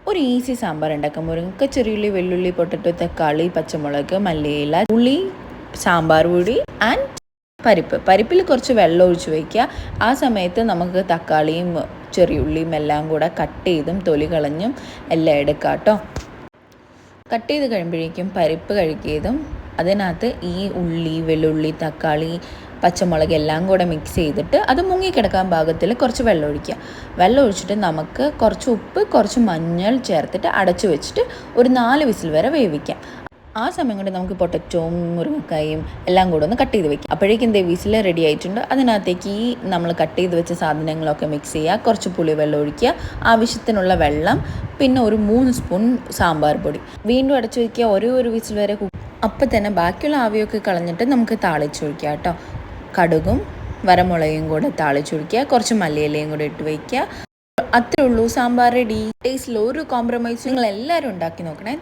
ഒരു ഈസി സാമ്പാർ ഉണ്ടാക്കാം. മുരിങ്ങക്ക, ചെറിയുള്ളി, വെള്ളുള്ളി, പൊട്ടറ്റോ, തക്കാളി, പച്ചമുളക്, മല്ലിയില, ഉള്ളി, സാമ്പാർ പൊടി ആൻഡ് പരിപ്പിൽ കുറച്ച് വെള്ളം ഒഴിച്ച് വയ്ക്കുക. ആ സമയത്ത് നമുക്ക് തക്കാളിയും ചെറിയുള്ളിയും എല്ലാം കൂടെ കട്ട് ചെയ്തും തൊലി കളഞ്ഞും എല്ലാം എടുക്കാം കേട്ടോ. കട്ട് ചെയ്ത് കഴിയുമ്പോഴേക്കും പരിപ്പ് കഴുകിയതും അതിനകത്ത് ഈ ഉള്ളി, വെള്ളുള്ളി, തക്കാളി, പച്ചമുളക് എല്ലാം കൂടെ മിക്സ് ചെയ്തിട്ട് അത് മുങ്ങിക്കിടക്കാൻ പാകത്തിൽ കുറച്ച് വെള്ളം ഒഴിക്കുക. വെള്ളം ഒഴിച്ചിട്ട് നമുക്ക് കുറച്ച് ഉപ്പ്, കുറച്ച് മഞ്ഞൾ ചേർത്തിട്ട് അടച്ചു വെച്ചിട്ട് ഒരു 4 വിസിൽ വരെ വേവിക്കാം. ആ സമയം കൊണ്ട് നമുക്ക് പൊട്ടറ്റോയും മുരിങ്ങക്കായും എല്ലാം കൂടെ ഒന്ന് കട്ട് ചെയ്ത് വെക്കാം. അപ്പോഴേക്കും വിസിൽ റെഡി ആയിട്ടുണ്ട്. അതിനകത്തേക്ക് ഈ നമ്മൾ കട്ട് ചെയ്ത് വെച്ച സാധനങ്ങളൊക്കെ മിക്സ് ചെയ്യുക. കുറച്ച് പുളിവെള്ളം ഒഴിക്കുക, ആവശ്യത്തിനുള്ള വെള്ളം, പിന്നെ ഒരു 3 സ്പൂൺ സാമ്പാർ പൊടി. വീണ്ടും അടച്ചു വയ്ക്കുക. ഒരു വിസിൽ വരെ അപ്പം തന്നെ ബാക്കിയുള്ള ആവിയൊക്കെ കളഞ്ഞിട്ട് നമുക്ക് താളിച്ചൊഴിക്കുക കേട്ടോ. കടുകും വരമുളകും കൂടെ താളിച്ചൊഴിക്കുക, കുറച്ച് മല്ലിയിലയും കൂടെ ഇട്ട് വയ്ക്കുക. അത്രേ ഉള്ളൂ, സാമ്പാർ റെഡി. ടേസ്റ്റിൽ ഒരു കോംപ്രമൈസും നിങ്ങൾ എല്ലാവരും ഉണ്ടാക്കി നോക്കണേ.